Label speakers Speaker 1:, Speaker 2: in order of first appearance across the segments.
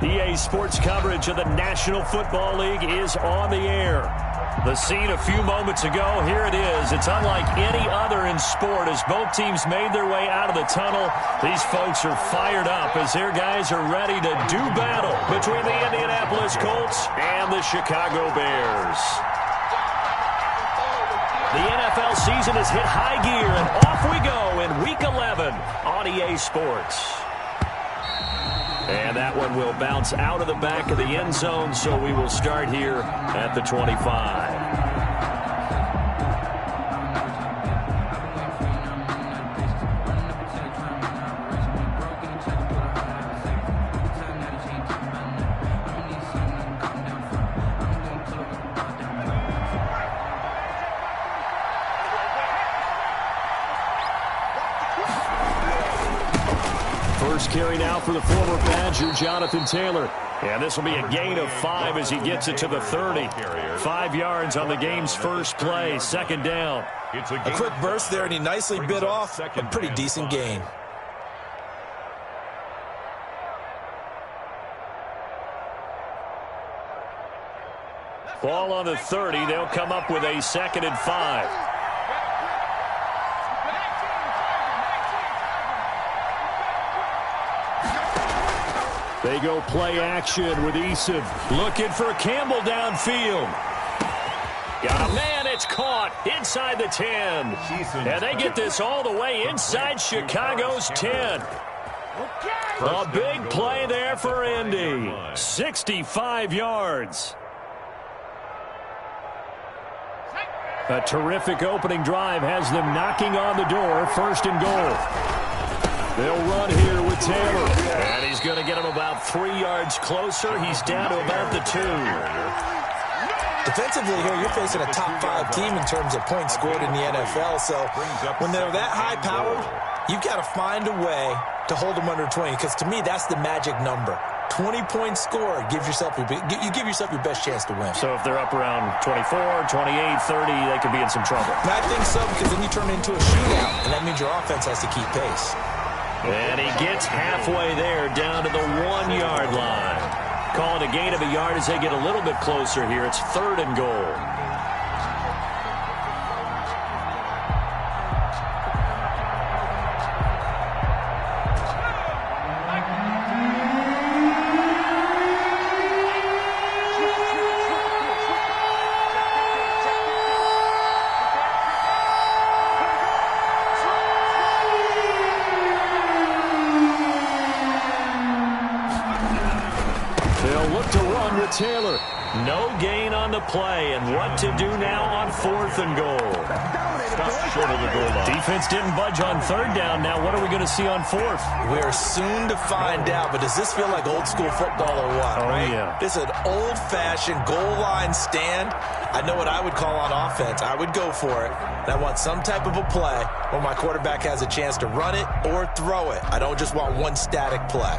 Speaker 1: EA Sports coverage of the National Football League is on the air. The scene a few moments ago, here it is. It's unlike any other in sport as both teams made their way out of the tunnel. These folks are fired up as their guys are ready to do battle between the Indianapolis Colts and the Chicago Bears. The NFL season has hit high gear, and off we go in Week 11 on EA Sports. And that one will bounce out of the back of the end zone, so we will start here at the 25. First carry now for the former Badger, Jonathan Taylor. And this will be a gain of 5 as he gets it to the 30. 5 yards on the game's first play, second down.
Speaker 2: A quick burst there, and he nicely bit off a pretty decent gain.
Speaker 1: Ball on the 30. They'll come up with a 2nd and 5. They go play action with Eason. Looking for Campbell downfield. Got a man, it's caught inside the 10. And they get this all the way inside Chicago's 10. A big play there for Indy. 65 yards. A terrific opening drive has them knocking on the door, 1st and goal. They'll run here with Taylor. And he's going to get him about 3 yards closer. He's down to about the 2.
Speaker 2: Defensively here, you're facing a top 5 team in terms of points scored in the NFL. So when they're that high-powered, you've got to find a way to hold them under 20. Because to me, that's the magic number. 20 points scored, you give yourself your best chance to win.
Speaker 1: So if they're up around 24, 28, 30, they could be in some trouble.
Speaker 2: And I think so, because then you turn it into a shootout, and that means your offense has to keep pace.
Speaker 1: And he gets halfway there, down to the 1-yard line. Call it a gain of a yard as they get a little bit closer here. It's 3rd and goal. Taylor, no gain on the play, and what to do now on 4th and goal. Short of the goal line. Defense didn't budge on 3rd down. Now what are we going to see on 4th?
Speaker 2: We're soon to find out, but does this feel like old school football or what?
Speaker 1: Oh,
Speaker 2: right?
Speaker 1: Yeah.
Speaker 2: This is an old-fashioned goal line stand. I know what I would call on offense. I would go for it. And I want some type of a play where my quarterback has a chance to run it or throw it. I don't just want one static play.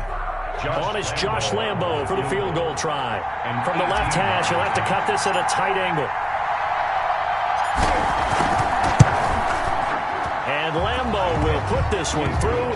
Speaker 1: On is Josh Lambo for the field goal try. And from the left hash, he'll have to cut this at a tight angle. And Lambo will put this one through.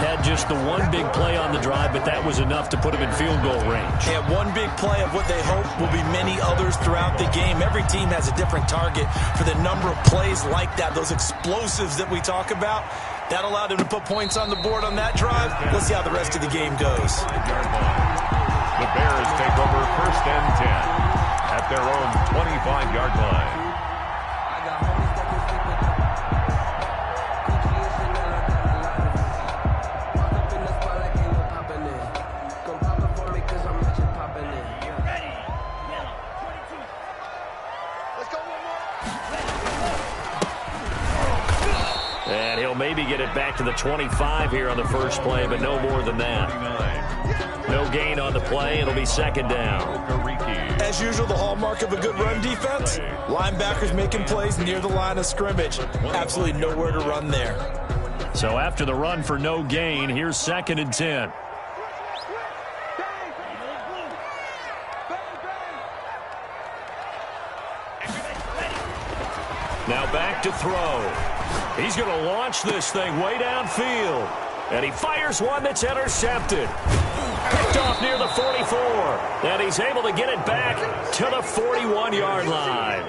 Speaker 1: Had just the one big play on the drive, but that was enough to put him in field goal range.
Speaker 2: Yeah, one big play of what they hope will be many others throughout the game. Every team has a different target for the number of plays like that, those explosives that we talk about. That allowed him to put points on the board on that drive. Let's see how the rest of the game goes.
Speaker 3: The Bears take over 1st and 10 at their own 25-yard line.
Speaker 1: And he'll maybe get it back to the 25 here on the first play, but no more than that. No gain on the play. It'll be 2nd down.
Speaker 2: As usual, the hallmark of a good run defense, linebackers making plays near the line of scrimmage. Absolutely nowhere to run there.
Speaker 1: So after the run for no gain, here's 2nd and 10. Now back to throw. He's going to launch this thing way downfield. And he fires one that's intercepted. Picked off near the 44. And he's able to get it back to the 41-yard line.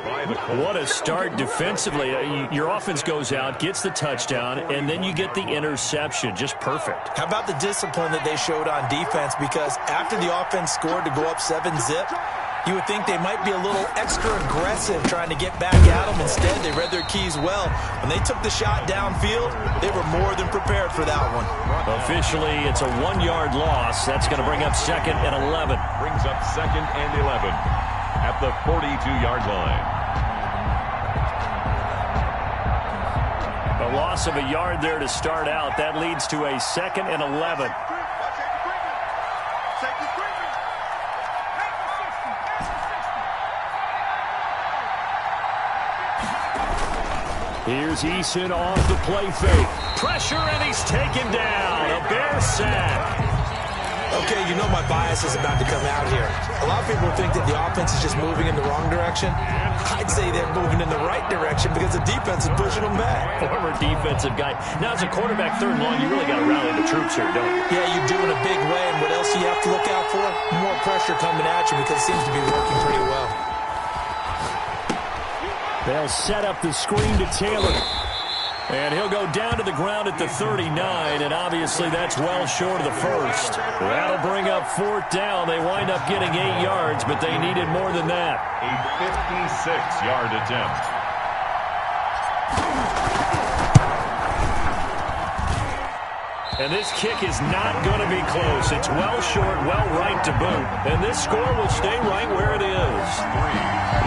Speaker 1: What a start defensively. Your offense goes out, gets the touchdown, and then you get the interception. Just perfect.
Speaker 2: How about the discipline that they showed on defense? Because after the offense scored to go up 7-zip, you would think they might be a little extra aggressive trying to get back at them. Instead, they read their keys well. When they took the shot downfield, they were more than prepared for that one.
Speaker 1: Officially, it's a 1-yard loss. That's going to bring up 2nd and 11.
Speaker 3: Brings up 2nd and 11 at the 42-yard line.
Speaker 1: A loss of a yard there to start out. That leads to a 2nd and 11. Here's Eason off the play fake. Pressure, and he's taken down. A Bear sack.
Speaker 2: Okay, you know my bias is about to come out here. A lot of people think that the offense is just moving in the wrong direction. I'd say they're moving in the right direction because the defense is pushing them back.
Speaker 1: Former defensive guy. Now, as a quarterback, 3rd and long, you really got to rally the troops here, don't you?
Speaker 2: Yeah, you do in a big way. And what else do you have to look out for? More pressure coming at you because it seems to be working pretty well.
Speaker 1: They'll set up the screen to Taylor. And he'll go down to the ground at the 39, and obviously that's well short of the first. That'll bring up 4th down. They wind up getting 8 yards, but they needed more than that.
Speaker 3: A 56-yard attempt.
Speaker 1: And this kick is not going to be close. It's well short, well right to boot. And this score will stay right where it is.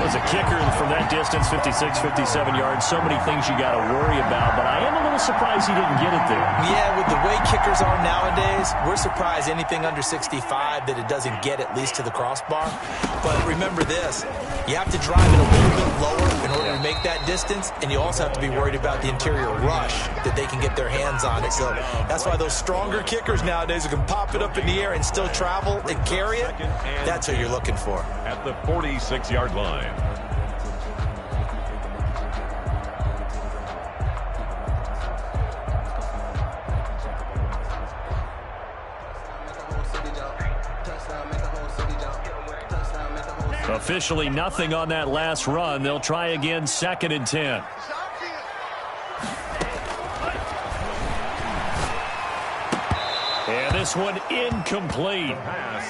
Speaker 1: As a kicker from that distance, 56, 57 yards, so many things you got to worry about. But I am a little surprised he didn't get it there.
Speaker 2: Yeah, with the way kickers are nowadays, we're surprised anything under 65 that it doesn't get at least to the crossbar. But remember this, you have to drive it a little bit lower in order to make that distance, and you also have to be worried about the interior rush that they can get their hands on it. So that's why those stronger kickers nowadays who can pop it up in the air and still travel and carry it, that's who you're looking for.
Speaker 3: At the 46-yard line.
Speaker 1: Officially nothing on that last run. They'll try again, 2nd and 10. And this one incomplete.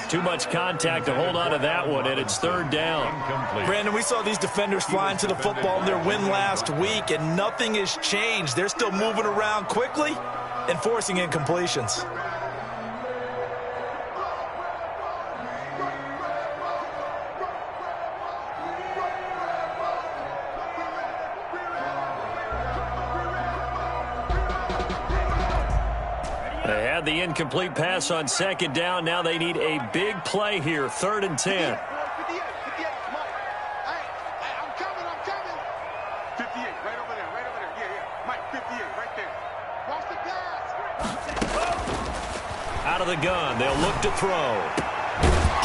Speaker 1: Too much contact to hold on to that one, and it's 3rd down.
Speaker 2: Brandon, we saw these defenders flying to the football in their win last week, and nothing has changed. They're still moving around quickly and forcing incompletions.
Speaker 1: They had the incomplete pass on 2nd down. Now they need a big play here, 3rd and 10.
Speaker 4: 58, I'm coming. 58, right over there. Yeah. Mike, 58, right there. Watch the pass.
Speaker 1: Out of the gun, they'll look to throw.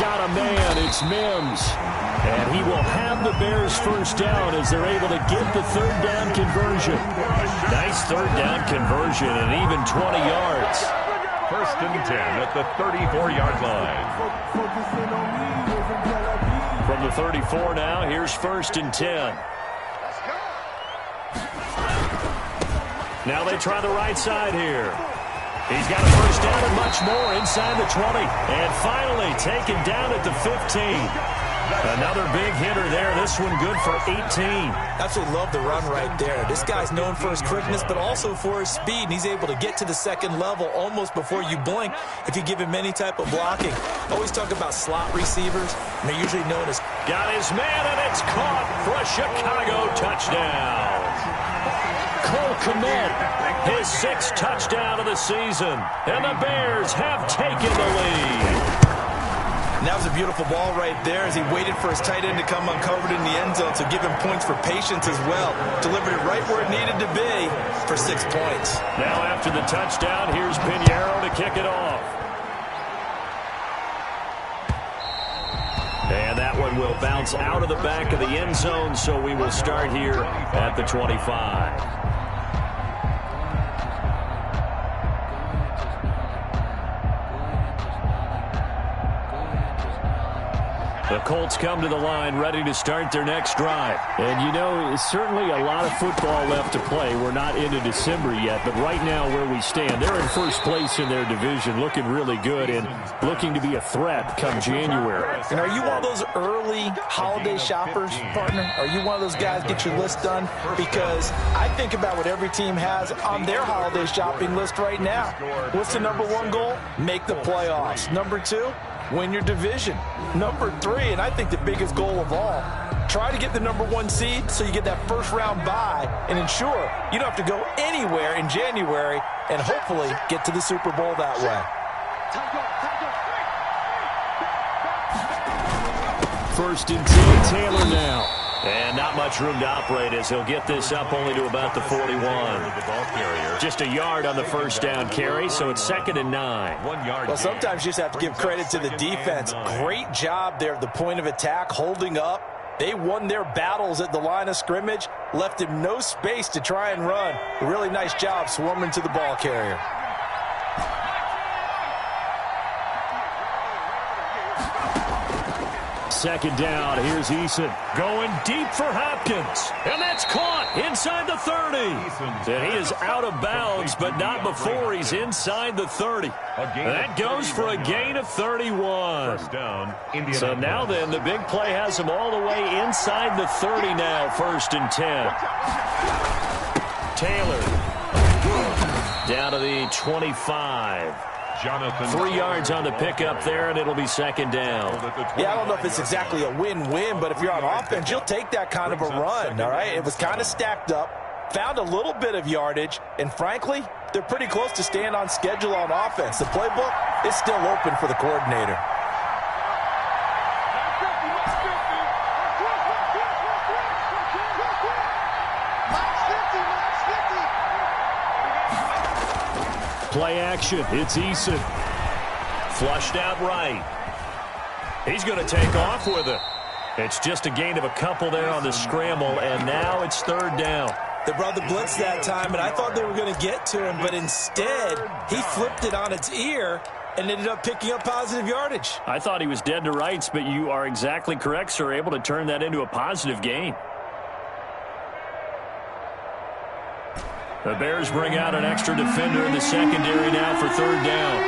Speaker 1: Got a man, it's Mims. And he will have the Bears 1st down as they're able to get the 3rd down conversion. Nice 3rd down conversion and even 20 yards.
Speaker 3: 1st and 10 at the 34-yard line.
Speaker 1: From the 34 now, here's 1st and 10. Now they try the right side here. He's got a 1st down and much more inside the 20. And finally taken down at the 15. Another big hitter there. This one good for 18.
Speaker 2: Absolutely love the run right there. This guy's known for his quickness, but also for his speed. And he's able to get to the 2nd level almost before you blink if you give him any type of blocking. Always talk about slot receivers, and they're usually known as...
Speaker 1: Got his man, and it's caught for a Chicago touchdown. Cole Kmet, his 6th touchdown of the season. And the Bears have taken the lead.
Speaker 2: And that was a beautiful ball right there as he waited for his tight end to come uncovered in the end zone, so give him points for patience as well. Delivered it right where it needed to be for 6 points.
Speaker 1: Now after the touchdown, here's Pinheiro to kick it off. And that one will bounce out of the back of the end zone, so we will start here at the 25. Colts come to the line ready to start their next drive.
Speaker 5: And, you know, certainly a lot of football left to play. We're not into December yet, but right now where we stand, they're in first place in their division, looking really good and looking to be a threat come January.
Speaker 2: And are you one of those early holiday shoppers, partner? Are you one of those guys get your list done? Because I think about what every team has on their holiday shopping list right now. What's the number one goal? Make the playoffs. Number two, win your division. Number three, and I think the biggest goal of all, try to get the number one seed so you get that first round bye and ensure you don't have to go anywhere in January and hopefully get to the Super Bowl that way.
Speaker 1: First and 10, Taylor now. And not much room to operate as he'll get this up only to about the 41. Just a yard on the first down carry, so it's 2nd and 9.
Speaker 3: 1 yard.
Speaker 2: Well, sometimes you just have to give credit to the defense. Great job there at the point of attack, holding up. They won their battles at the line of scrimmage, left him no space to try and run. A really nice job swarming to the ball carrier.
Speaker 1: Second down, here's Eason going deep for Hopkins. And that's caught inside the 30. And he is out of bounds, but not before he's inside the 30. That goes for a gain of 31.
Speaker 3: First down,
Speaker 1: So now then, the big play has him all the way inside the 30 now, 1st and 10. Taylor down to the 25. 3 yards on the pickup there, and it'll be 2nd down.
Speaker 2: Yeah, I don't know if it's exactly a win-win, but if you're on offense, you'll take that kind of a run, all right? It was kind of stacked up, found a little bit of yardage, and frankly, they're pretty close to staying on schedule on offense. The playbook is still open for the coordinator.
Speaker 1: Play action. It's Eason. Flushed out right. He's going to take off with it. It's just a gain of a couple there on the scramble, and now it's 3rd down.
Speaker 2: They brought the blitz that time, and I thought they were going to get to him, but instead, he flipped it on its ear and ended up picking up positive yardage.
Speaker 1: I thought he was dead to rights, but you are exactly correct, sir. Able to turn that into a positive gain. The Bears bring out an extra defender in the secondary now for 3rd down.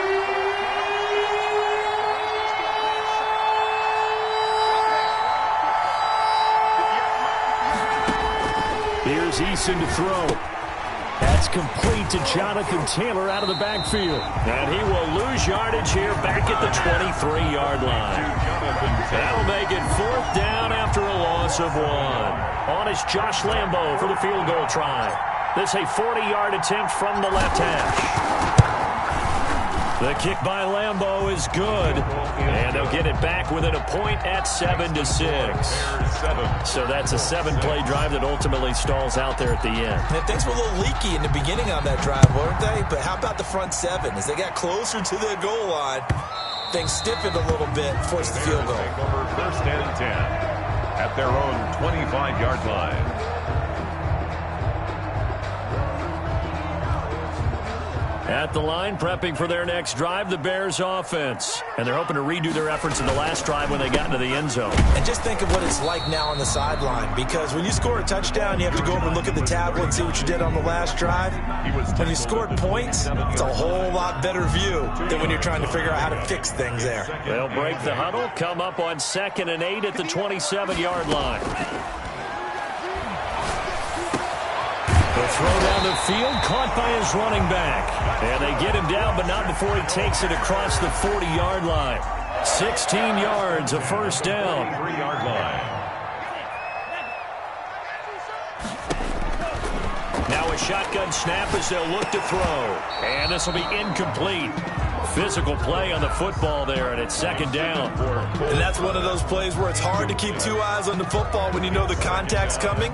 Speaker 1: Here's Eason to throw. That's complete to Jonathan Taylor out of the backfield. And he will lose yardage here back at the 23-yard line. That'll make it 4th down after a loss of 1. On is Josh Lambo for the field goal try. This a 40-yard attempt from the left hash. The kick by Lambo is good, and they'll get it back within a point at 7-6. So that's a 7-play drive that ultimately stalls out there at the end.
Speaker 2: And things were a little leaky in the beginning on that drive, weren't they? But how about the front 7? As they got closer to the goal line, things stiffened a little bit, forced the field goal.
Speaker 3: First and 10 at their own 25-yard line.
Speaker 1: At the line, prepping for their next drive, the Bears offense. And they're hoping to redo their efforts in the last drive when they got into the end zone.
Speaker 2: And just think of what it's like now on the sideline, because when you score a touchdown, you have to go over and look at the tablet and see what you did on the last drive. When you scored points, it's a whole lot better view than when you're trying to figure out how to fix things there.
Speaker 1: They'll break the huddle, come up on 2nd and 8 at the 27-yard line. The throw down the field, caught by his running back. And they get him down, but not before he takes it across the 40-yard line. 16 yards, a first down.
Speaker 3: 3-yard line.
Speaker 1: Now a shotgun snap as they'll look to throw. And this will be incomplete. Physical play on the football there, and it's 2nd down.
Speaker 2: And that's one of those plays where it's hard to keep 2 eyes on the football when you know the contact's coming,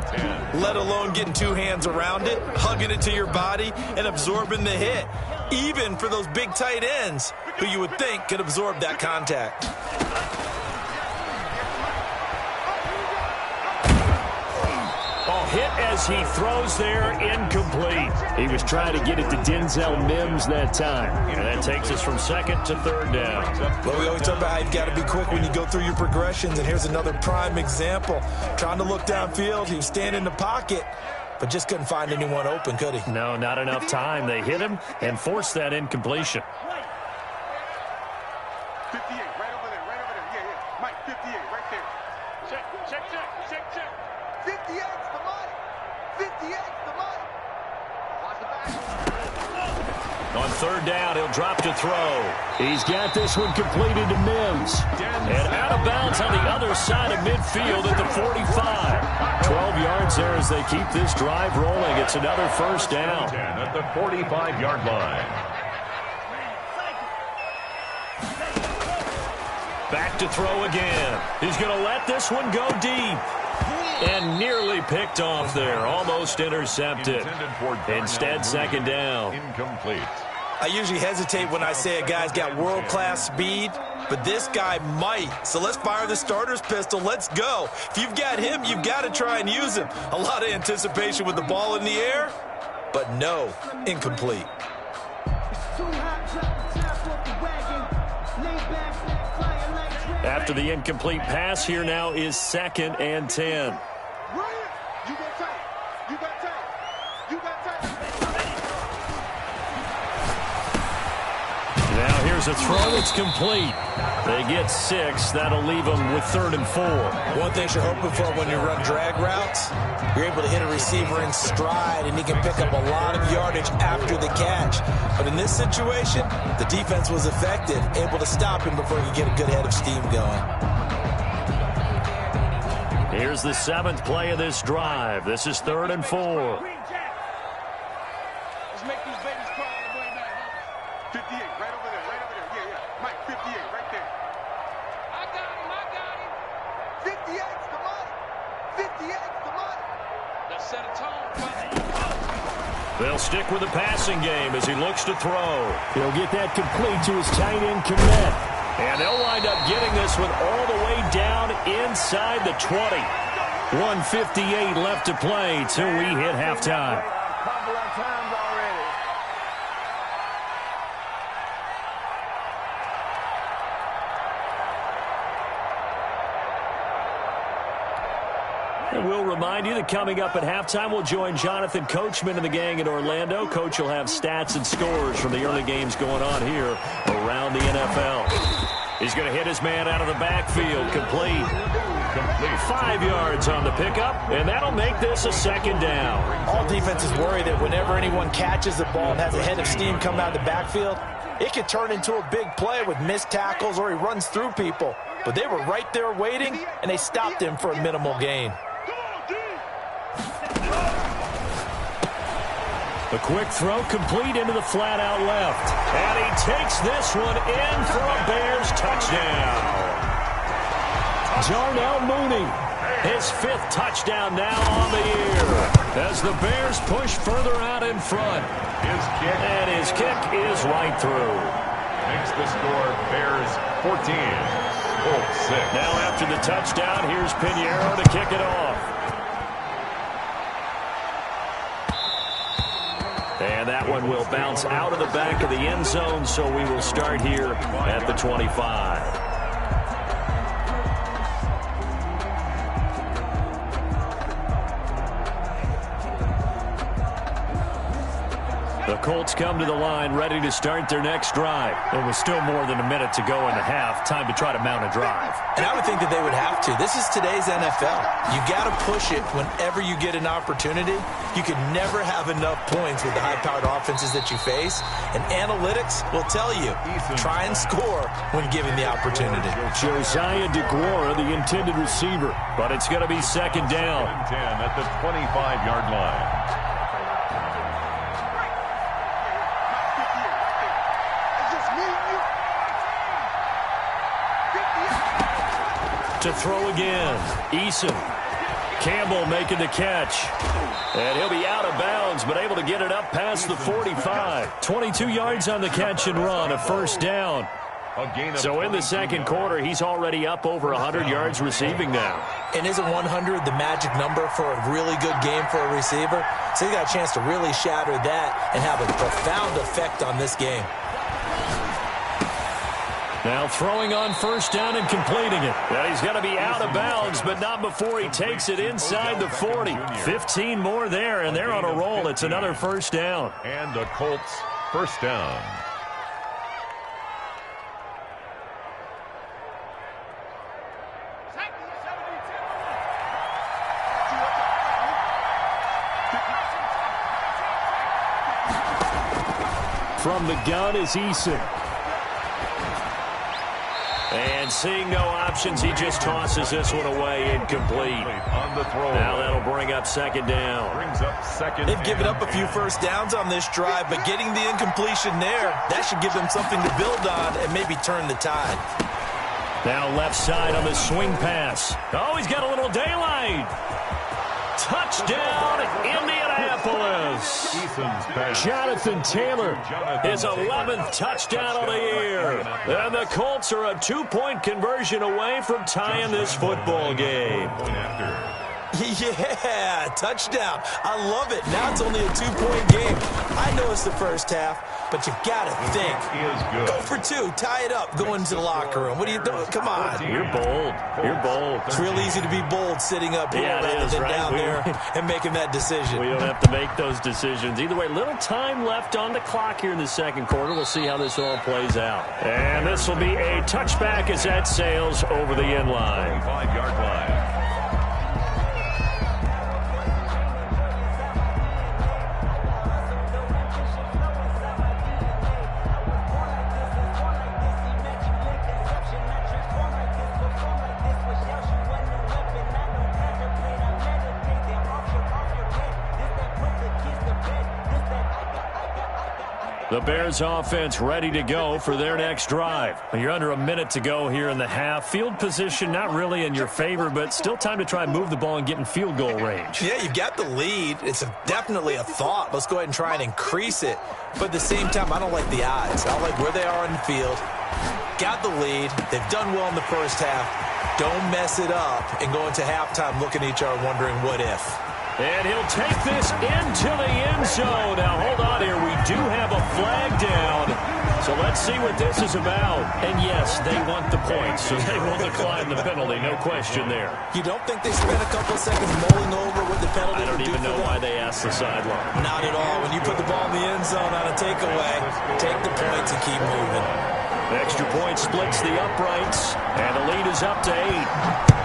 Speaker 2: let alone getting 2 hands around it, hugging it to your body, and absorbing the hit, even for those big tight ends who you would think could absorb that contact.
Speaker 1: hit as he throws there, incomplete.
Speaker 5: He was trying to get it to Denzel Mims that time.
Speaker 1: And that takes us from second to third down.
Speaker 2: Well, we always talk about how you've got to be quick when you go through your progressions, and here's another prime example. Trying to look downfield, he was standing in the pocket, but just couldn't find anyone open, could he?
Speaker 1: No, not enough time. They hit him and forced that incompletion.
Speaker 4: 58, right over there, right over there. Yeah, yeah. Mike, 58, right there. Check. 58's the money. 58's the money. Watch the back.
Speaker 1: On third down, he'll drop to throw.
Speaker 5: He's got this one completed to Mims.
Speaker 1: And out of bounds on the other side of midfield at the 45. 12 yards there as they keep this drive rolling. It's another first down.
Speaker 3: At the 45-yard line.
Speaker 1: Back to throw again. He's going to let this one go deep. And nearly picked off there. Almost intercepted. Instead, second down.
Speaker 3: Incomplete.
Speaker 2: I usually hesitate when I say a guy's got world-class speed, but this guy might. So let's fire the starter's pistol. Let's go. If you've got him, you've got to try and use him. A lot of anticipation with the ball in the air, but no, incomplete.
Speaker 1: After the incomplete pass, here now is second and 10.
Speaker 4: Ryan, you got time. You got time. You got time.
Speaker 1: Now here's a throw that's complete. They get 6. That'll leave them with 3rd and 4.
Speaker 2: One thing you're hoping for when you run drag routes, you're able to hit a receiver in stride, and he can pick up a lot of yardage after the catch. But in this situation, the defense was effective, able to stop him before he could get a good head of steam going.
Speaker 1: Here's the 7th play of this drive. This is 3rd and 4.
Speaker 4: Let's make these babies cry on the way back. 58, right over there, right over there. Yeah, yeah. Mike, 58, right there. I got him. 58's the money. 58's the money. Let's set a tone, brother.
Speaker 1: They'll stick with the passing game as he looks to throw.
Speaker 5: He'll get that complete to his tight end commit.
Speaker 1: And they'll wind up getting this one all the way down inside the 20. 1:58 left to play till we hit halftime. And we'll remind you that coming up at halftime, we'll join Jonathan Coachman and the gang in Orlando. Coach will have stats and scores from the early games going on here around the NFL. He's going to hit his man out of the backfield. Complete. 5 yards on the pickup, and that'll make this a second down.
Speaker 2: All defenses worry that whenever anyone catches the ball and has a head of steam come out of the backfield, it could turn into a big play with missed tackles or he runs through people. But they were right there waiting, and they stopped him for a minimal gain.
Speaker 1: A quick throw complete into the flat out left. And he takes this one in for a Bears touchdown. Darnell Mooney, his 5th touchdown now on the year. As the Bears push further out in front. And his kick is right through.
Speaker 3: Makes the score Bears 14, Colts 6.
Speaker 1: Now after the touchdown, here's Pinheiro to kick it off. And that one will bounce out of the back of the end zone, so we will start here at the 25. The Colts come to the line ready to start their next drive. There was still more than a minute to go in the half. Time to try to mount a drive.
Speaker 2: And I would think that they would have to. This is today's NFL. You got to push it whenever you get an opportunity. You can never have enough points with the high-powered offenses that you face. And analytics will tell you, try and score when given the opportunity.
Speaker 5: Josiah DeGuara, the intended receiver.
Speaker 1: But it's going to be second down.
Speaker 3: 10 at the 25-yard line.
Speaker 1: To throw again. Eason. Campbell making the catch. And he'll be out of bounds, but able to get it up past the 45. 22 yards on the catch and run, a first down.
Speaker 3: A gain of
Speaker 5: So in the second quarter, he's already up over 100 yards receiving now.
Speaker 2: And isn't 100 the magic number for a really good game for a receiver? So he got a chance to really shatter that and have a profound effect on this game.
Speaker 5: Now throwing on first down and completing it. Now he's going to be out of bounds, but not before he takes it inside the 40. 15 more there, and they're on a roll. It's another first down.
Speaker 3: And the Colts first down.
Speaker 5: From the gun is Eason. And seeing no options, he just tosses this one away, incomplete.
Speaker 3: On the throw.
Speaker 5: Now that'll bring up second down.
Speaker 3: Brings up second.
Speaker 2: They've given up a few first downs on this drive, but getting the incompletion there, that should give them something to build on and maybe turn the tide.
Speaker 5: Now left side on the swing pass. Oh, he's got a little daylight. Touchdown, Indianapolis. Jonathan Taylor, his 11th touchdown of the year. And the Colts are a 2-point conversion away from tying this football game.
Speaker 2: Yeah, touchdown. I love it. Now it's only a 2-point game. I know it's the first half, but you've got to think. Go for 2, tie it up, go into the locker room. What are you doing? Come on.
Speaker 5: You're bold. You're bold.
Speaker 2: It's real easy to be bold sitting up here rather than down there and making that decision.
Speaker 5: We don't have to make those decisions. Either way, little time left on the clock here in the second quarter. We'll see how this all plays out. And this will be a touchback as that sails over the end line.
Speaker 3: 5-yard line.
Speaker 5: The Bears offense ready to go for their next drive. You're under a minute to go here in the half. Field position not really in your favor, but still time to try and move the ball and get in field goal range.
Speaker 2: Yeah, you've got the lead. It's definitely a thought. Let's go ahead and try and increase it. But at the same time, I don't like the odds. I don't like where they are on the field. Got the lead. They've done well in the first half. Don't mess it up and go into halftime looking at each other wondering what if.
Speaker 5: And he'll take this into the end zone. Now, hold on here. We do have a flag down. So let's see what this is about. And, yes, they want the points, so they will decline the penalty. No question there.
Speaker 2: You don't think they spent a couple seconds mulling over what the penalty
Speaker 5: I don't even know why they asked the sideline.
Speaker 2: Not at all. When you put the ball in the end zone on a takeaway, take the points and keep moving.
Speaker 5: Extra point splits the uprights, and the lead is up to 8.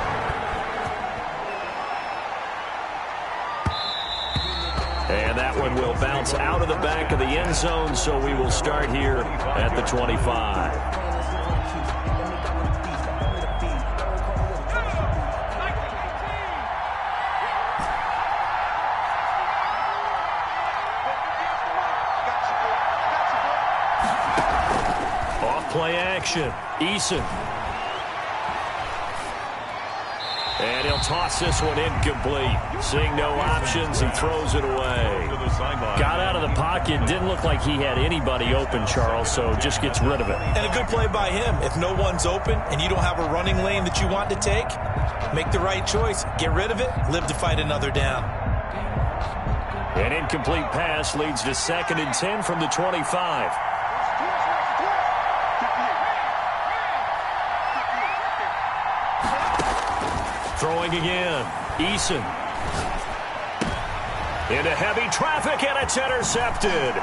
Speaker 5: And that one will bounce out of the back of the end zone, so we will start here at the 25. Off-play action. Eason. And he'll toss this one incomplete. Seeing no options, he throws it away. Got out of the pocket. Didn't look like he had anybody open, Charles, so just gets rid of it.
Speaker 2: And a good play by him. If no one's open and you don't have a running lane that you want to take, make the right choice. Get rid of it. Live to fight another down.
Speaker 5: An incomplete pass leads to 2nd and 10 from the 25. Throwing again. Eason. Into heavy traffic, and it's intercepted.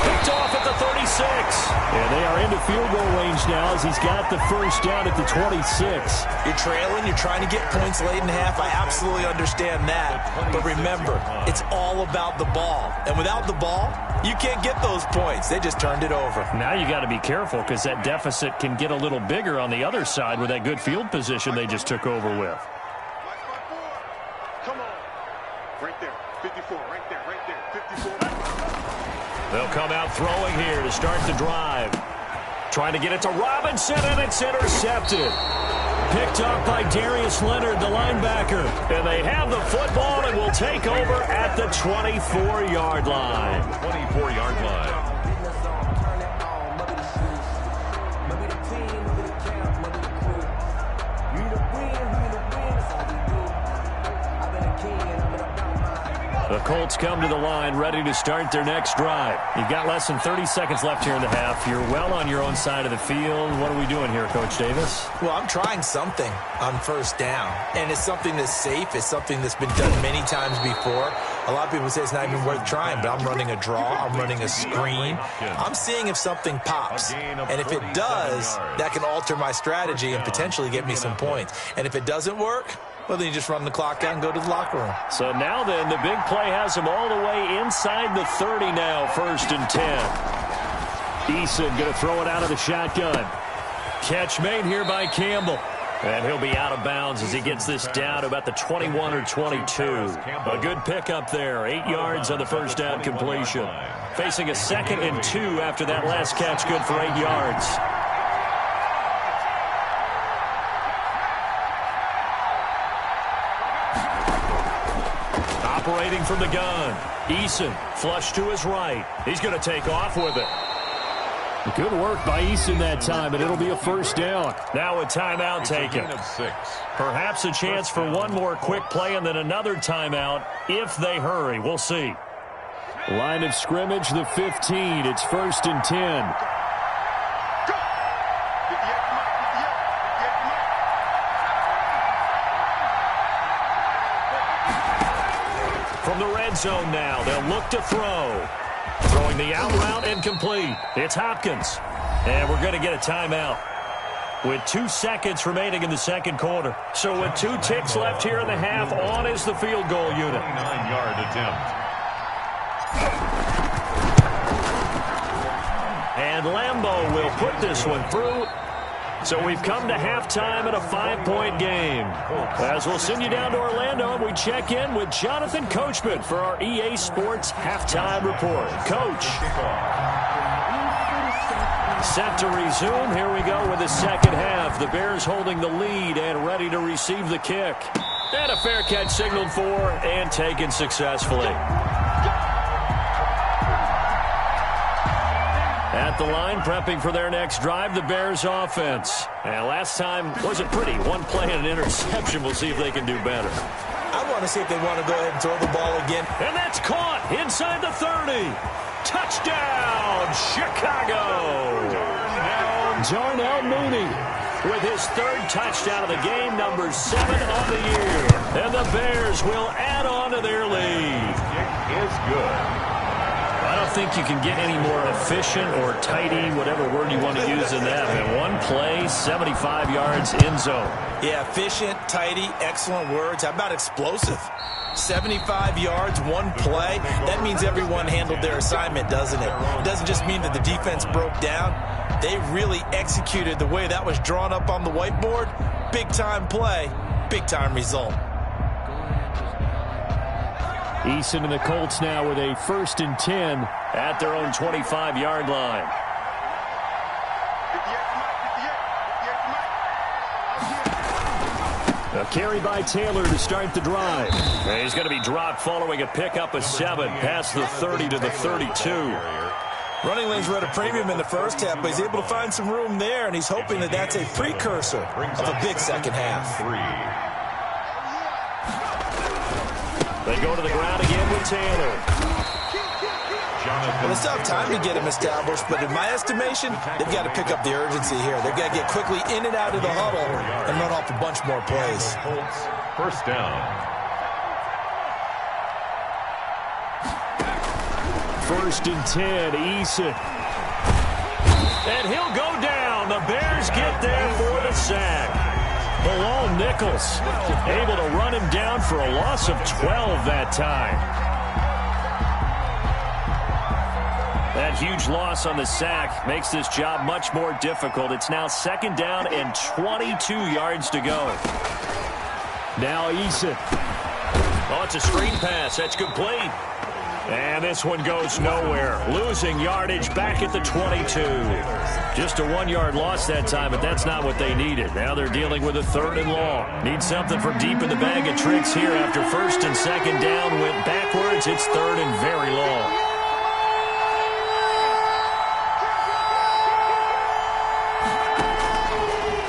Speaker 5: Picked off at the 36. And they are into field goal range now as he's got the first down at the 26.
Speaker 2: You're trailing. You're trying to get points late in half. I absolutely understand that. But remember, it's all about the ball. And without the ball, you can't get those points. They just turned it over.
Speaker 5: Now you got to be careful because that deficit can get a little bigger on the other side with that good field position they just took over with.
Speaker 4: Come on. Right there. 54. Right there. Right there. 54.
Speaker 5: They'll come out throwing here to start the drive. Trying to get it to Robinson, and it's intercepted. Picked up by Darius Leonard, the linebacker. And they have the football and will take over at the 24-yard line.
Speaker 3: 24-yard line. 10.
Speaker 1: The Colts come to the line ready to start their next drive. You've got less than 30 seconds left here in the half. You're well on your own side of the field. What are we doing here, Coach Davis?
Speaker 2: Well, I'm trying something on first down, and it's something that's safe. It's something that's been done many times before. A lot of people say it's not even worth trying, but I'm running a draw. I'm running a screen. I'm seeing if something pops, and if it does, that can alter my strategy and potentially get me some points. And if it doesn't work, well, then you just run the clock out and go to the locker room.
Speaker 1: So now then, the big play has him all the way inside the 30 now, 1st and 10. Eason going to throw it out of the shotgun. Catch made here by Campbell. And he'll be out of bounds as he gets this down to about the 21 or 22. A good pickup there. 8 yards on the first down completion. Facing a 2nd and 2 after that last catch, good for 8 yards. Operating from the gun. Eason flush to his right. He's going to take off with it.
Speaker 5: Good work by Eason that time, and it'll be a first down.
Speaker 1: Now a timeout taken. Perhaps a chance for one more quick play and then another timeout if they hurry. We'll see.
Speaker 5: Line of scrimmage, the 15. It's 1st and 10.
Speaker 1: From the red zone now, they'll look to throw. Throwing the out route and complete. It's Hopkins. And we're going to get a timeout with 2 seconds remaining in the second quarter. So with 2 ticks left here in the half, on is the field goal unit.
Speaker 3: 9-yard attempt.
Speaker 1: And Lambeau will put this one through. So we've come to halftime in a 5-point game. As we'll send you down to Orlando, and we check in with Jonathan Coachman for our EA Sports Halftime Report. Coach. Set to resume. Here we go with the second half. The Bears holding the lead and ready to receive the kick. And a fair catch signaled for and taken successfully. At the line, prepping for their next drive, the Bears offense. And last time wasn't pretty. 1 play and an interception. We'll see if they can do better.
Speaker 2: I want to see if they want to go ahead and throw the ball again.
Speaker 1: And that's caught inside the 30. Touchdown, Chicago.
Speaker 5: Darnell Mooney
Speaker 1: with his 3rd touchdown of the game, number 7 on the year. And the Bears will add on to their lead.
Speaker 3: It is good.
Speaker 1: I don't think you can get any more efficient or tidy, whatever word you want to use in that. And 1 play, 75 yards, end zone.
Speaker 2: Yeah, efficient, tidy, excellent words. How about explosive? 75 yards, 1 play. That means everyone handled their assignment, doesn't it? It doesn't just mean that the defense broke down. They really executed the way that was drawn up on the whiteboard. Big-time play, big-time result.
Speaker 5: Eason and the Colts now with a 1st and 10
Speaker 1: at their own 25-yard line.
Speaker 5: A carry by Taylor to start the drive.
Speaker 1: And he's going to be dropped following a pickup of 7 past the 30 to the 32.
Speaker 2: Running lanes were at a premium in the first half, but he's able to find some room there, and he's hoping that that's a precursor of a big second half.
Speaker 1: They go to the ground again with Taylor.
Speaker 2: Well, it's not time to get him established, but in my estimation, they've got to pick up the urgency here. They've got to get quickly in and out of the huddle and run off a bunch more plays.
Speaker 3: First down.
Speaker 5: 1st and 10, Eason.
Speaker 1: And he'll go down. The Bears get there for the sack. Malone Nichols able to run him down for a loss of 12 that time. That huge loss on the sack makes this job much more difficult. It's now 2nd down and 22 yards to go.
Speaker 5: Now Eason.
Speaker 1: Oh, it's a screen pass. That's complete. And this one goes nowhere. Losing yardage back at the 22. Just a 1-yard loss that time, but that's not what they needed. Now they're dealing with a 3rd and long. Need something from deep in the bag of tricks here after 1st and 2nd down. Went backwards. It's 3rd and very long.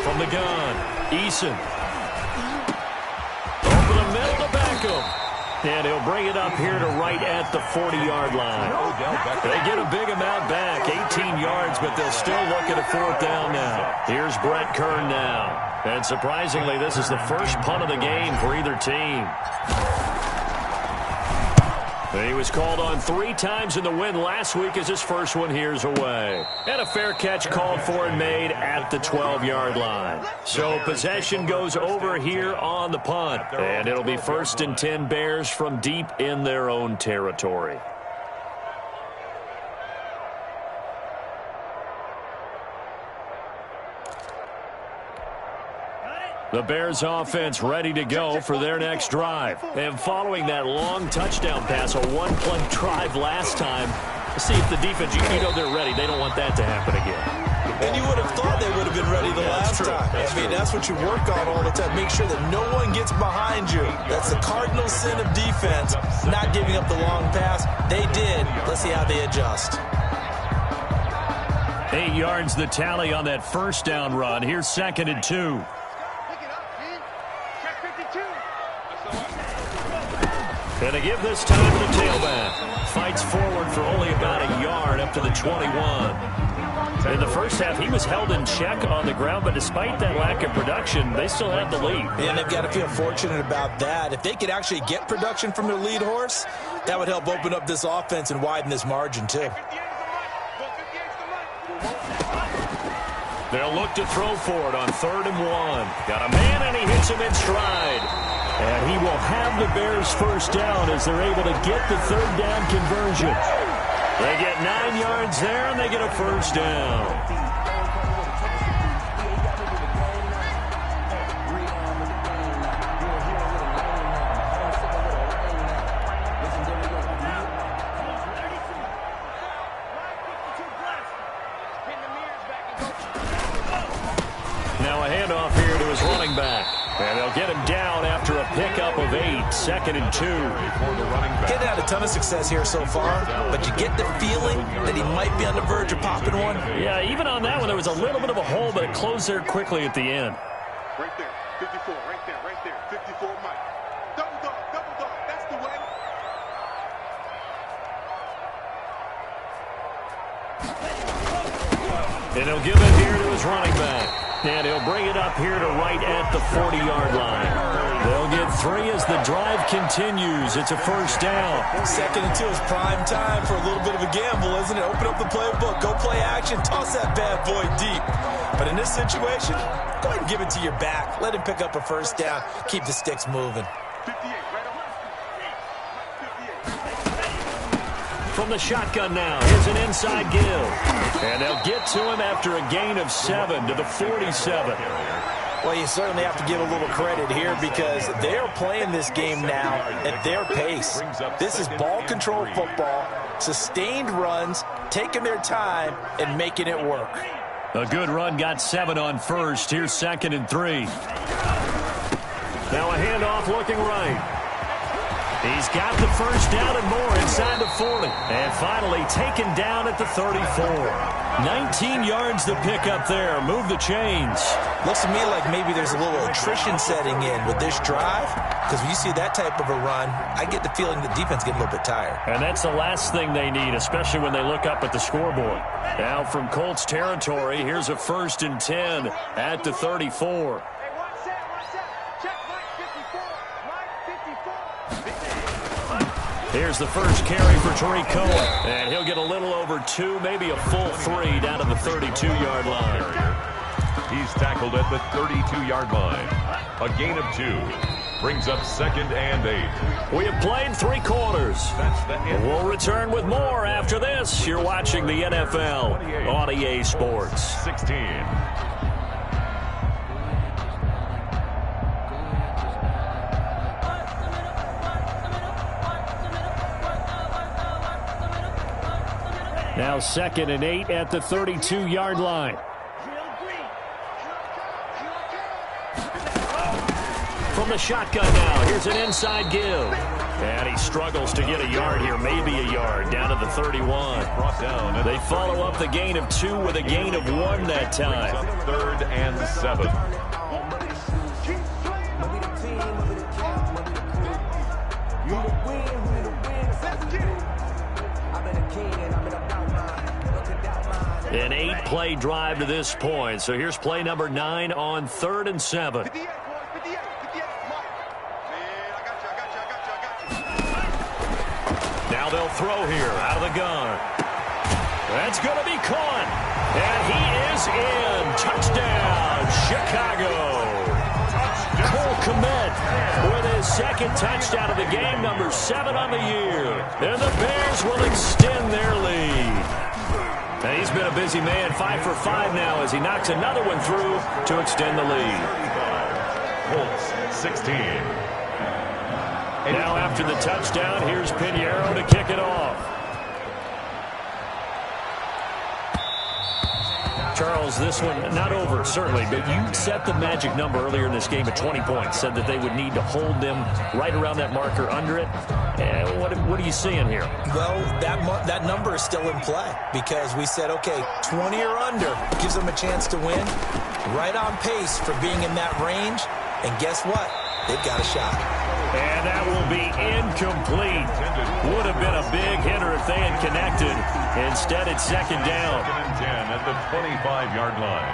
Speaker 1: From the gun, Eason. Over the middle to Beckham.
Speaker 5: And he'll bring it up here to right at the 40-yard line. They get a big amount back, 18 yards, but they'll still look at a 4th down now. Here's Brett Kern now. And surprisingly, this is the first punt of the game for either team. He was called on 3 times in the win last week as his first one here's away. And a fair catch called for and made at the 12-yard line. So possession goes over here on the punt. And it'll be 1st and 10 Bears from deep in their own territory. The Bears offense ready to go for their next drive. And following that long touchdown pass, a one-play drive last time, see if the defense, you know they're ready. They don't want that to happen again.
Speaker 2: And you would have thought they would have been ready the last time. I mean, that's what you work on all the time. Make sure that no one gets behind you. That's the cardinal sin of defense, not giving up the long pass. They did. Let's see how they adjust.
Speaker 5: 8 yards the tally on that 1st down run. Here's 2nd and 2. And they give this time to the tailback. Fights forward for only about a yard up to the 21. In the first half, he was held in check on the ground, but despite that lack of production, they still have the lead.
Speaker 2: And they've got to feel fortunate about that. If they could actually get production from their lead horse, that would help open up this offense and widen this margin, too.
Speaker 5: They'll look to throw for it on 3rd and 1. Got a man, and he hits him in stride. And he will have the Bears 1st down as they're able to get the 3rd down conversion. They get 9 yards there, and they get a 1st down. Now a handoff here to his running back. And they'll get him down after a pickup of 8, 2nd and 2.
Speaker 2: He's had a ton of success here so far, but you get the feeling that he might be on the verge of popping one.
Speaker 5: Yeah, even on that one, there was a little bit of a hole, but it closed there quickly at the end.
Speaker 4: Right there, 54, right there, 54, Mike. Double dog, that's the way.
Speaker 5: And he'll give it here to his running back. And he'll bring it up here to right at the 40-yard line. They'll get 3 as the drive continues. It's a 1st down.
Speaker 2: 2nd and 2 is prime time for a little bit of a gamble, isn't it? Open up the playbook, go play action, toss that bad boy deep. But in this situation, go ahead and give it to your back. Let him pick up a 1st down. Keep the sticks moving.
Speaker 4: 58, right over. 58.
Speaker 5: From the shotgun now, here's an inside give. And they'll get to him after a gain of 7 to the 47.
Speaker 2: Well, you certainly have to give a little credit here because they're playing this game now at their pace. This is ball control football, sustained runs, taking their time, and making it work.
Speaker 5: A good run got 7 on 1st. Here's 2nd and 3. Now a handoff looking right. He's got the 1st down and more inside the 40. And finally taken down at the 34. 19 yards to pick up there. Move the chains.
Speaker 2: Looks to me like maybe there's a little attrition setting in with this drive. Because when you see that type of a run, I get the feeling the defense getting a little bit tired.
Speaker 5: And that's the last thing they need, especially when they look up at the scoreboard. Now from Colts territory, here's a 1st and 10 at the 34. Here's the first carry for Tariq Cohen. And he'll get a little over 2, maybe a full 3 down to the 32-yard line.
Speaker 3: He's tackled at the 32-yard line. A gain of 2. Brings up 2nd and 8.
Speaker 5: We have played 3 quarters. We'll return with more after this. You're watching the NFL on EA Sports.
Speaker 3: 16.
Speaker 5: Now 2nd and 8 at the 32-yard line. From the shotgun now, here's an inside give. And he struggles to get a yard here, maybe a yard, down to the 31. They follow up the gain of 2 with a gain of 1 that time.
Speaker 3: 3rd and 7.
Speaker 4: You
Speaker 1: An 8-play drive to this point. So here's play number 9 on 3rd and 7.
Speaker 4: 58, boys, 58, 58. Mike. Man, I got you.
Speaker 1: Now they'll throw here out of the gun. That's going to be caught. And he is in. Touchdown, Chicago. Cole Kmet with his second touchdown of the game, number 7 on the year. And the Bears will extend their lead. And he's been a busy man, 5 for 5 now as he knocks another one through to extend the lead.
Speaker 3: Colts 16.
Speaker 1: Now after the touchdown, here's Pinheiro to kick it off. Charles, this one not over, certainly, but you set the magic number earlier in this game at 20 points, said that they would need to hold them right around that marker under it. What are you seeing here?
Speaker 2: Well, that number is still in play because we said, okay, 20 or under gives them a chance to win. Right on pace for being in that range. And guess what? They've got a shot.
Speaker 1: And that will be incomplete. Would have been a big hitter if they had connected. Instead, it's second down.
Speaker 3: 2nd and 10 at the 25-yard line.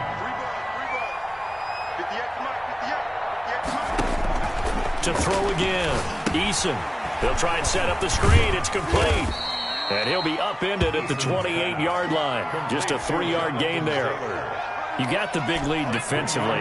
Speaker 4: 58,
Speaker 1: To throw again. Eason. He'll try and set up the screen. It's complete. And he'll be upended at the 28-yard line. Just a 3-yard gain there. You got the big lead defensively.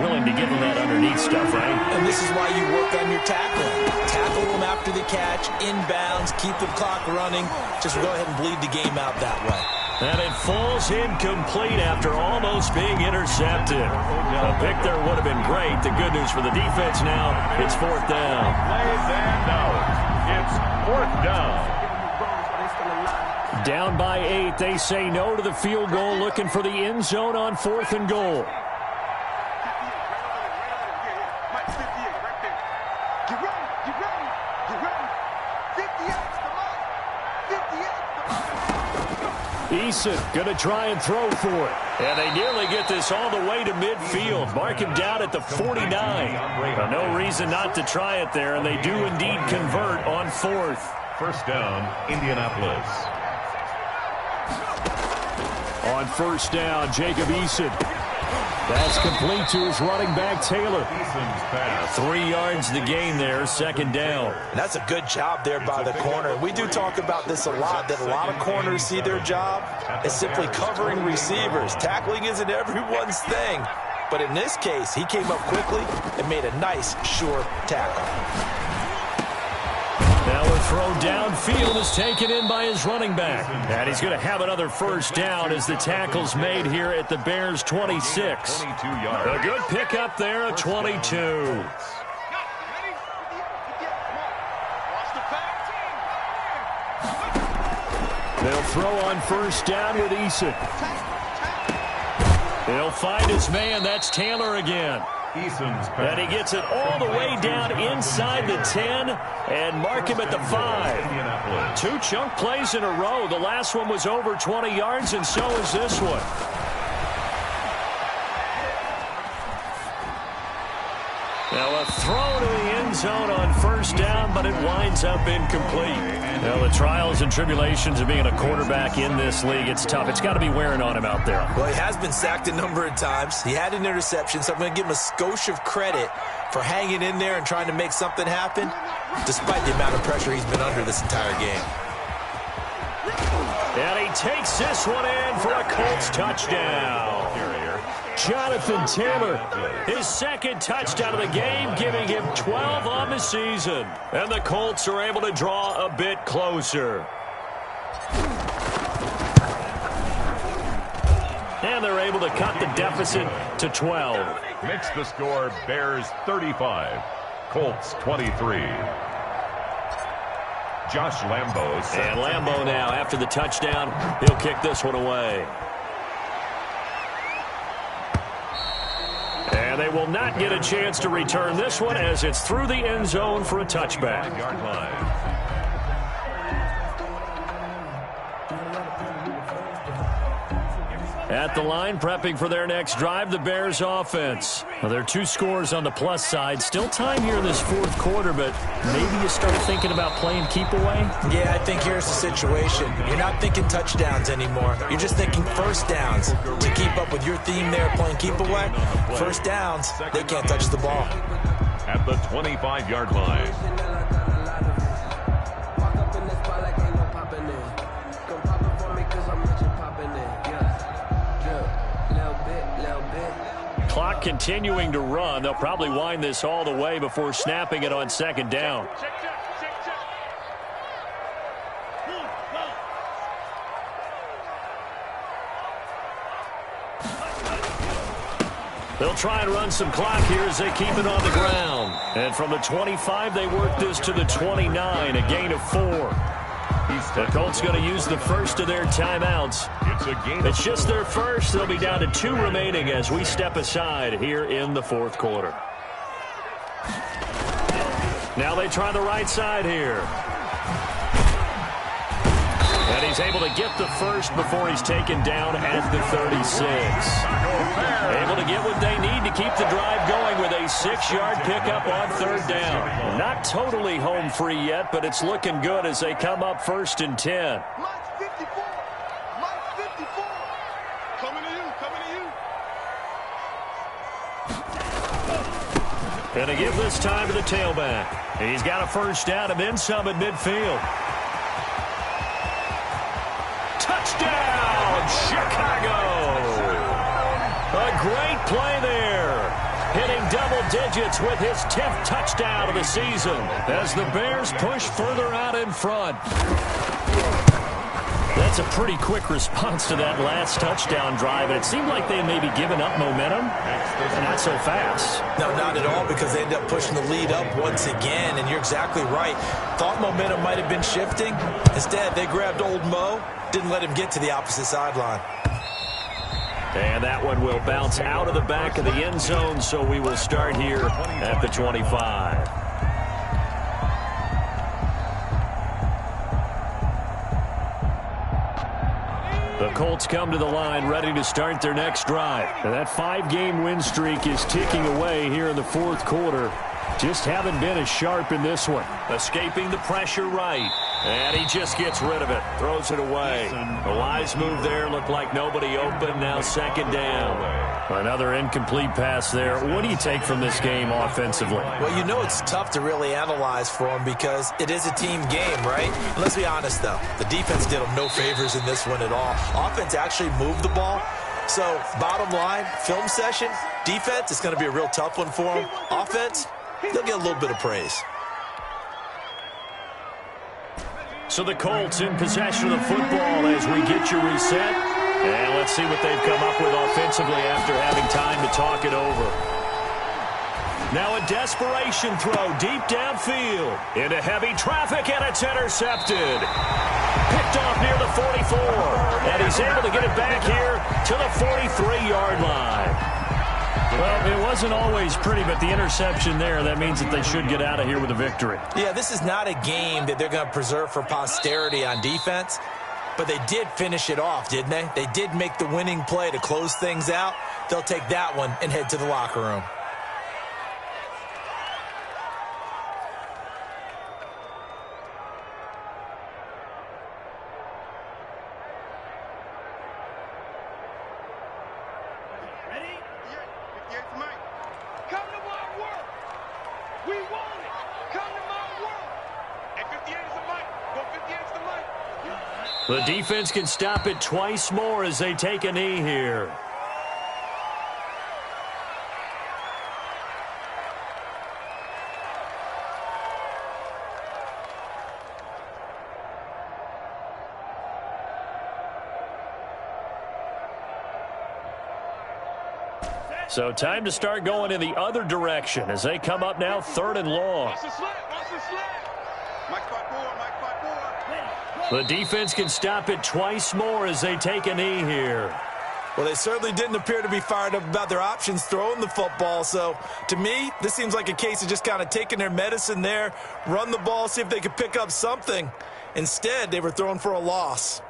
Speaker 1: Willing to give them that underneath stuff, right?
Speaker 2: And this is why you work on your tackling. Tackle them after the catch, inbounds, keep the clock running. Just go ahead and bleed the game out that way.
Speaker 1: And it falls incomplete after almost being intercepted. A pick there would have been great. The good news for the defense now, it's 4th down.
Speaker 3: It's 4th down.
Speaker 1: Down by 8, they say no to the field goal, looking for the end zone on 4th and goal.
Speaker 4: Mike, 58, right there. Get ready, get ready, get ready. 58's the mark. 58's the mark.
Speaker 1: Eason going to try and throw for it. And they nearly get this all the way to midfield. Mark him down at the 49. No reason not to try it there, and they do indeed convert on 4th.
Speaker 3: 1st down, Indianapolis.
Speaker 1: On 1st down, Jacob Eason. That's complete to his running back, Taylor. 3 yards the gain there, 2nd down.
Speaker 2: And that's a good job there by the corner. We do talk about this a lot, that a lot of corners see their job as simply covering receivers. Tackling isn't everyone's thing. But in this case, he came up quickly and made a nice, sure tackle.
Speaker 1: Now a throw downfield is taken in by his running back. And he's going to have another 1st down as the tackle's made here at the Bears' 26. A good pickup there at 22. They'll throw on 1st down with Eason. He'll find his man. That's Taylor again. And he gets it all the way down inside the 10 and mark him at the 5. 2 chunk plays in a row. The last one was over 20 yards, and so is this one. Now a throw to the end zone on 1st down, but it winds up incomplete. Now the trials and tribulations of being a quarterback in this league, it's tough. It's got to be wearing on him out there.
Speaker 2: Well, he has been sacked a number of times. He had an interception, so I'm going to give him a skosh of credit for hanging in there and trying to make something happen, despite the amount of pressure he's been under this entire game.
Speaker 1: And he takes this one in for a Colts touchdown. Jonathan Taylor, his 2nd touchdown of the game, giving him 12 on the season. And the Colts are able to draw a bit closer. And they're able to cut the deficit to 12.
Speaker 3: Makes the score Bears 35, Colts 23. Josh Lambo.
Speaker 1: And Lambo now, after the touchdown, he'll kick this one away. And they will not get a chance to return this one as it's through the end zone for a touchback.
Speaker 3: Yard line.
Speaker 5: At the line, prepping for their next drive, the Bears offense. Well, there are 2 scores on the plus side. Still time here in this fourth quarter, but maybe you start thinking about playing keep away?
Speaker 2: Yeah, I think here's the situation. You're not thinking touchdowns anymore. You're just thinking first downs. To keep up with your theme there, playing keep away, first downs, they can't touch the ball.
Speaker 3: At the 25-yard line.
Speaker 5: Clock continuing to run. They'll probably wind this all the way before snapping it on second down. They'll try and run some clock here as they keep it on the ground. And from the 25, they work this to the 29, a gain of 4. The Colts going to use the first of their timeouts. It's just their first. They'll be down to 2 remaining as we step aside here in the fourth quarter. Now they try the right side here. And he's able to get the first before he's taken down at the 36. Able to get what they need to keep the drive going with a 6-yard pickup on third down. Not totally home free yet, but it's looking good as they come up 1st and 10.
Speaker 4: Mike 54. Mike 54. Coming to you. Coming to you.
Speaker 5: And to give this time to the tailback. He's got a first down and then some at midfield. Touchdown, Chicago! A great play there. Hitting double digits with his 10th touchdown of the season as the Bears push further out in front. That's a pretty quick response to that last touchdown drive, and it seemed like they had maybe given up momentum. Not so fast.
Speaker 2: No, not at all, because they ended up pushing the lead up once again, and you're exactly right. Thought momentum might have been shifting. Instead, they grabbed old Mo, didn't let him get to the opposite sideline.
Speaker 5: And that one will bounce out of the back of the end zone, so we will start here at the 25. The Colts come to the line ready to start their next drive. And that 5-game win streak is ticking away here in the fourth quarter. Just haven't been as sharp in this one. Escaping the pressure right. And he just gets rid of it. Throws it away. The wise move there. Looked like nobody open. Now second down. Another incomplete pass there. What do you take from this game offensively?
Speaker 2: Well, you know it's tough to really analyze for them because it is a team game, right? Let's be honest, though. The defense did them no favors in this one at all. Offense actually moved the ball. So, bottom line, film session, defense is going to be a real tough one for them. Offense, they'll get a little bit of praise.
Speaker 5: So the Colts in possession of the football as we get you reset. And let's see what they've come up with offensively after having time to talk it over. Now a desperation throw deep downfield into heavy traffic, and it's intercepted. Picked off near the 44, and he's able to get it back here to the 43-yard line. Well, it wasn't always pretty, but the interception there, that means that they should get out of here with a victory.
Speaker 2: Yeah, this is not a game that they're going to preserve for posterity on defense, but they did finish it off, didn't they? They did make the winning play to close things out. They'll take that one and head to the locker room.
Speaker 5: The defense can stop it twice more as they take a knee here. So time to start going in the other direction as they come up now 3rd and long. The defense can stop it twice more as they take a knee here.
Speaker 2: Well, they certainly didn't appear to be fired up about their options throwing the football. So, to me, this seems like a case of just kind of taking their medicine there, run the ball, see if they could pick up something. Instead, they were throwing for a loss.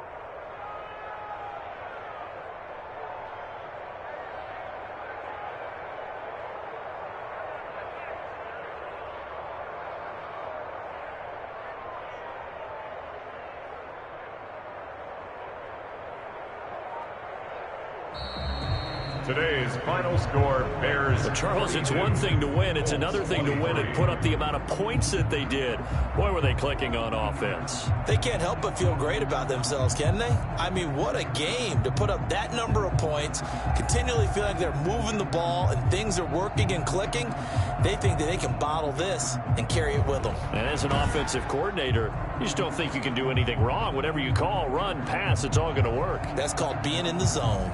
Speaker 3: Today's final score, Bears.
Speaker 1: But Charles, it's one thing to win. It's another thing to win and put up the amount of points that they did. Boy, were they clicking on offense.
Speaker 2: They can't help but feel great about themselves, can they? I mean, what a game to put up that number of points, continually feel like they're moving the ball and things are working and clicking. They think that they can bottle this and carry it with them.
Speaker 1: And as an offensive coordinator, you just don't think you can do anything wrong. Whatever you call, run, pass, it's all going to work.
Speaker 2: That's called being in the zone.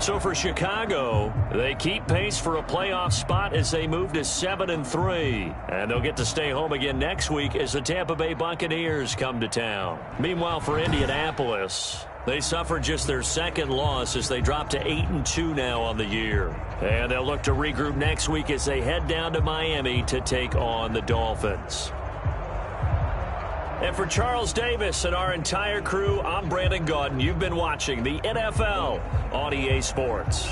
Speaker 1: So for Chicago, they keep pace for a playoff spot as they move to 7-3. And they'll get to stay home again next week as the Tampa Bay Buccaneers come to town. Meanwhile, for Indianapolis, they suffered just their second loss as they drop to 8-2 now on the year. And they'll look to regroup next week as they head down to Miami to take on the Dolphins. And for Charles Davis and our entire crew, I'm Brandon Gaudin. You've been watching the NFL on EA Sports.